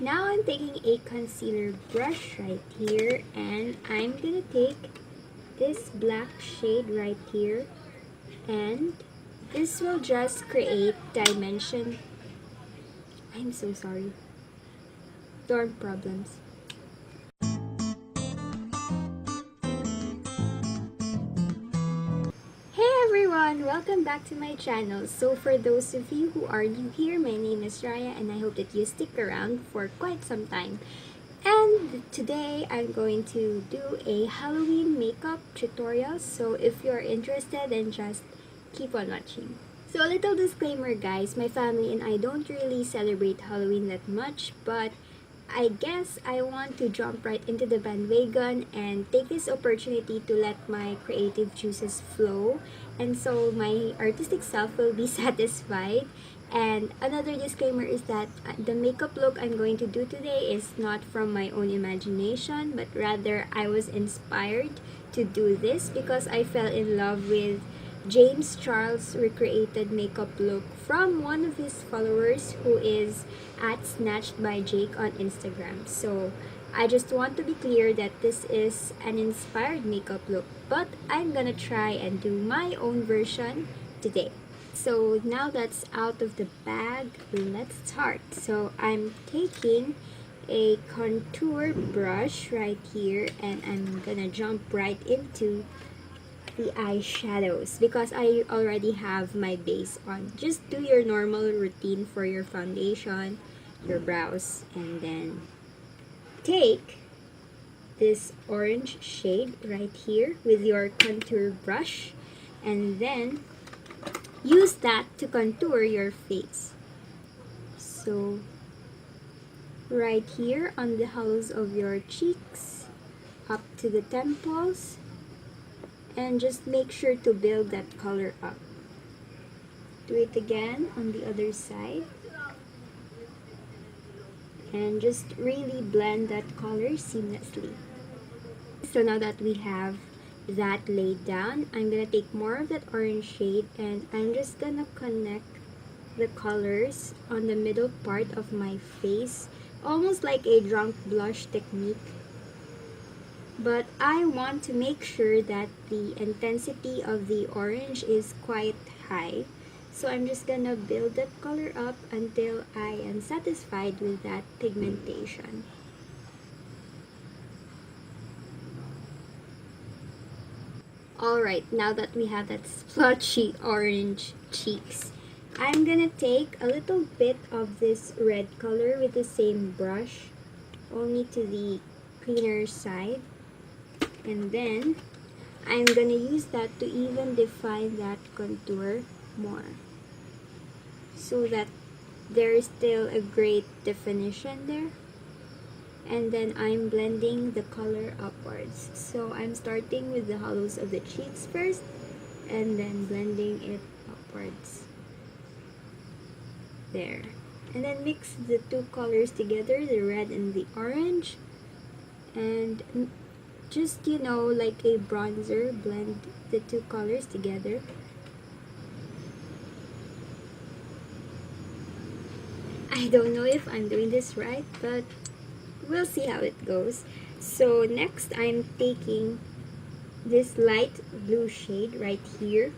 Now I'm taking a concealer brush right here, and I'm gonna take this black shade right here, and this will just create dimension. I'm so sorry. Dorm problems. Hey everyone! Welcome back to my channel. So for those of you who are new here, my name is Raya and I hope that you stick around for quite some time. And today I'm going to do a Halloween makeup tutorial. So if you're interested, then just keep on watching. So a little disclaimer guys, my family and I don't really celebrate Halloween that much, but I guess I want to jump right into the bandwagon and take this opportunity to let my creative juices flow, and so my artistic self will be satisfied. And another disclaimer is that the makeup look I'm going to do today is not from my own imagination, but rather I was inspired to do this because I fell in love with James Charles' recreated makeup look from one of his followers who is at Snatched by Jake on Instagram. So I just want to be clear that this is an inspired makeup look, but I'm gonna try and do my own version today. So now that's out of the bag, let's start. So I'm taking a contour brush right here and I'm gonna jump right into the eyeshadows because I already have my base on. Just do your normal routine for your foundation, your brows, and then take this orange shade right here with your contour brush and then use that to contour your face. So right here on the hollows of your cheeks, up to the temples, and just make sure to build that color up. Do it again on the other side and just really blend that color seamlessly. So now that we have that laid down, I'm gonna take more of that orange shade and I'm just gonna connect the colors on the middle part of my face, almost like a drunk blush technique. But I want to make sure that the intensity of the orange is quite high. So I'm just gonna build that color up until I am satisfied with that pigmentation. Alright, now that we have that splotchy orange cheeks, I'm gonna take a little bit of this red color with the same brush, only to the cleaner side. And then I'm gonna use that to even define that contour more so that there is still a great definition there. And then I'm blending the color upwards. So I'm starting with the hollows of the cheeks first and then blending it upwards. There. And then mix the two colors together, the red and the orange. And just, you know, like a bronzer, blend the two colors together. I don't know if I'm doing this right, but we'll see how it goes. So next I'm taking this light blue shade right here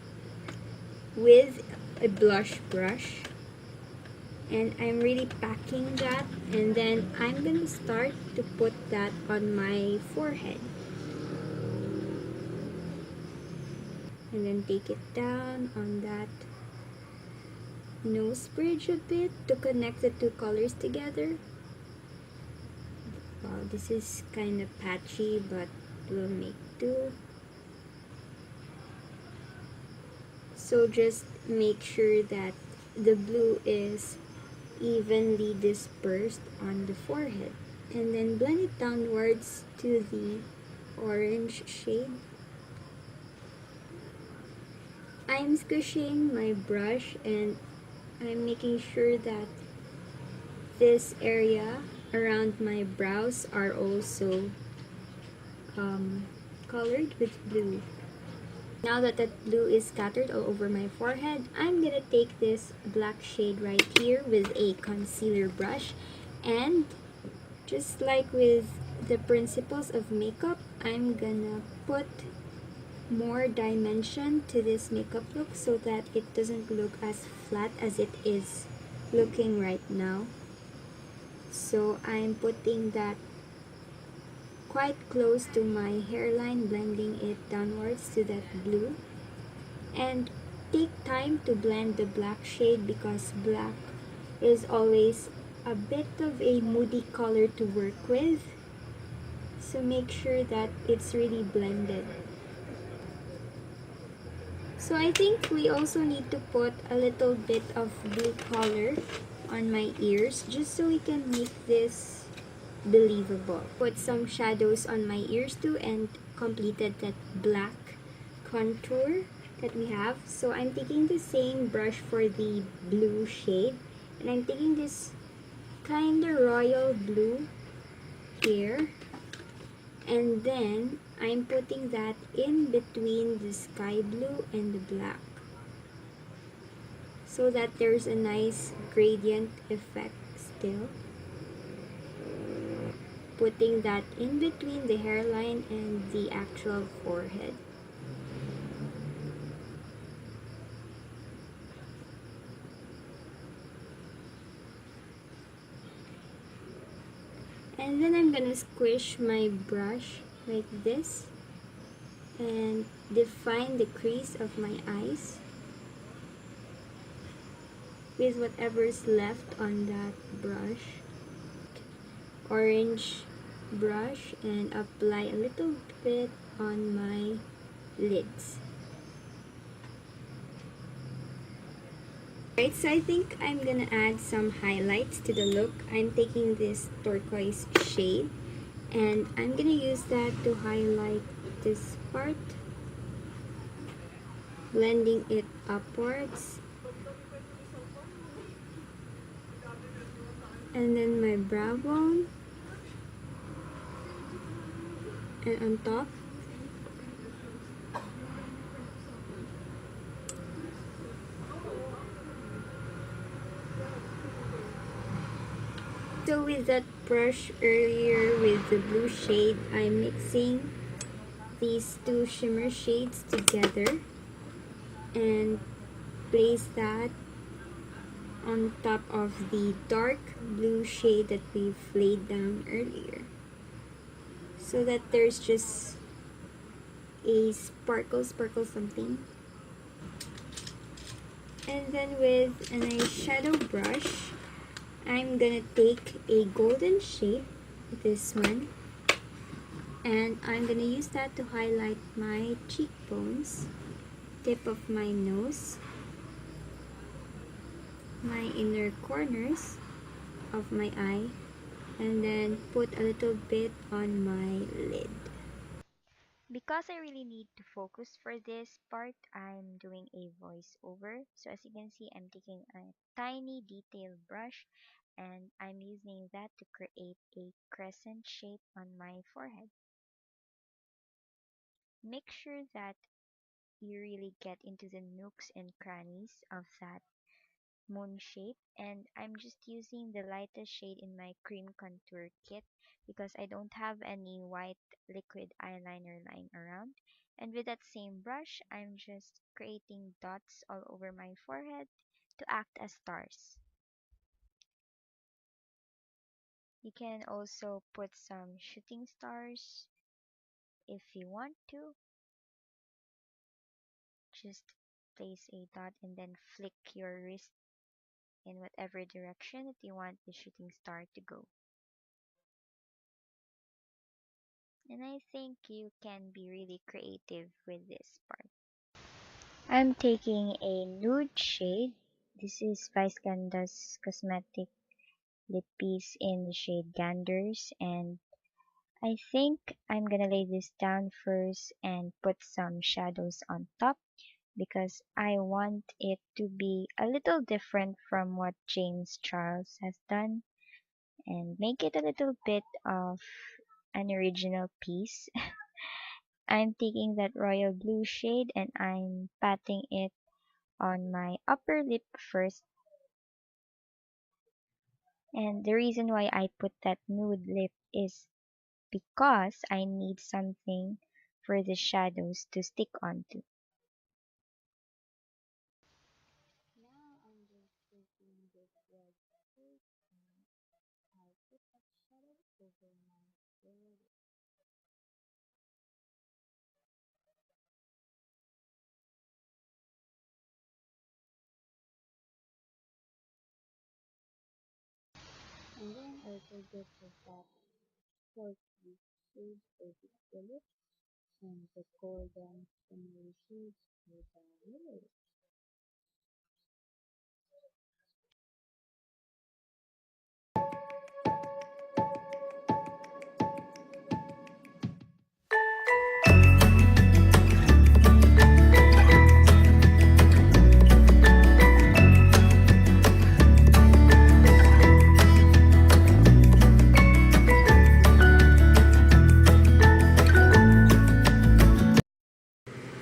with a blush brush and I'm really packing that, and then I'm gonna start to put that on my forehead. And then take it down on that nose bridge a bit to connect the two colors together. Wow, this is kind of patchy, but we'll make do. So just make sure that the blue is evenly dispersed on the forehead. And then blend it downwards to the orange shade. I'm squishing my brush and I'm making sure that this area around my brows are also colored with blue. Now that that blue is scattered all over my forehead, I'm gonna take this black shade right here with a concealer brush and Just like with the principles of makeup, I'm gonna put more dimension to this makeup look so that it doesn't look as flat as it is looking right now. So I'm putting that quite close to my hairline, blending it downwards to that blue. And take time to blend the black shade because black is always a bit of a moody color to work with. So make sure that it's really blended. So I think we also need to put a little bit of blue color on my ears just so we can make this believable. Put some shadows on my ears too and completed that black contour that we have. So I'm taking the same brush for the blue shade and I'm taking this kind of royal blue here, and then I'm putting that in between the sky blue and the black so that there's a nice gradient effect still. Putting that in between the hairline and the actual forehead. And then I'm gonna squish my brush like this and define the crease of my eyes with whatever's left on that brush. Orange brush and apply a little bit on my lids. Right, so I think I'm gonna add some highlights to the look. I'm taking this turquoise shade and I'm gonna use that to highlight this part, blending it upwards, and then my brow bone and on top. So with that brush earlier with the blue shade, I'm mixing these two shimmer shades together and place that on top of the dark blue shade that we've laid down earlier so that there's just a sparkle something. And then with an eyeshadow brush, I'm gonna take a golden shade, this one, and I'm gonna use that to highlight my cheekbones, tip of my nose, my inner corners of my eye, and then put a little bit on my lid. Because I really need to focus for this part, I'm doing a voiceover. So as you can see, I'm taking a tiny detail brush and I'm using that to create a crescent shape on my forehead. Make sure that you really get into the nooks and crannies of that moon shape, and I'm just using the lightest shade in my cream contour kit because I don't have any white liquid eyeliner lying around. And with that same brush, I'm just creating dots all over my forehead to act as stars. You can also put some shooting stars if you want to. Just place a dot and then flick your wrist in whatever direction that you want the shooting star to go. And I think you can be really creative with this part. I'm taking a nude shade. This is Vice Ganda's Cosmetic Lip Piece in the shade Ganders. And I think I'm gonna lay this down first and put some shadows on top because I want it to be a little different from what James Charles has done and make it a little bit of an original piece. I'm taking that royal blue shade and I'm patting it on my upper lip first. And the reason why I put that nude lip is because I need something for the shadows to stick onto. Now I'm just taking this red pepper and I'll put that shadow over my lower lip. And then I'll take it with that silky shade for the lip and the golden shimmery shades for the lower lip.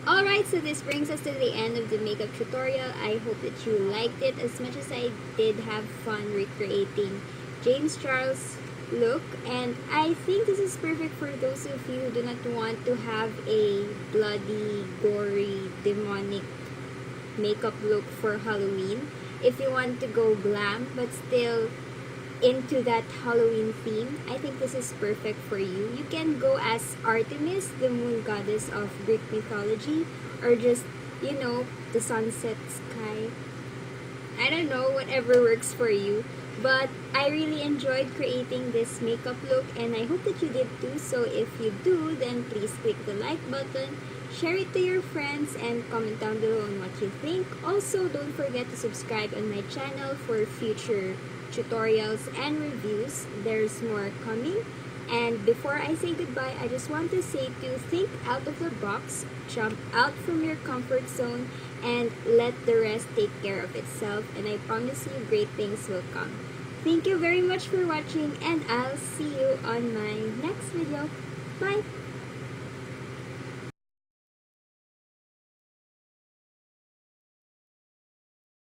Alright, so this brings us to the end of the makeup tutorial. I hope that you liked it as much as I did have fun recreating James Charles' look. And I think this is perfect for those of you who do not want to have a bloody, gory, demonic makeup look for Halloween. If you want to go glam but still into that Halloween theme, I think this is perfect for you. You can go as Artemis, the moon goddess of Greek mythology, or just, the sunset sky. I don't know, whatever works for you. But I really enjoyed creating this makeup look and I hope that you did too. So if you do, then please click the like button, share it to your friends, and comment down below on what you think. Also, don't forget to subscribe on my channel for future tutorials and reviews. There's more coming. And before I say goodbye, I just want to say to think out of the box, jump out from your comfort zone, and let the rest take care of itself. And I promise you great things will come. Thank you very much for watching and I'll see you on my next video. Bye!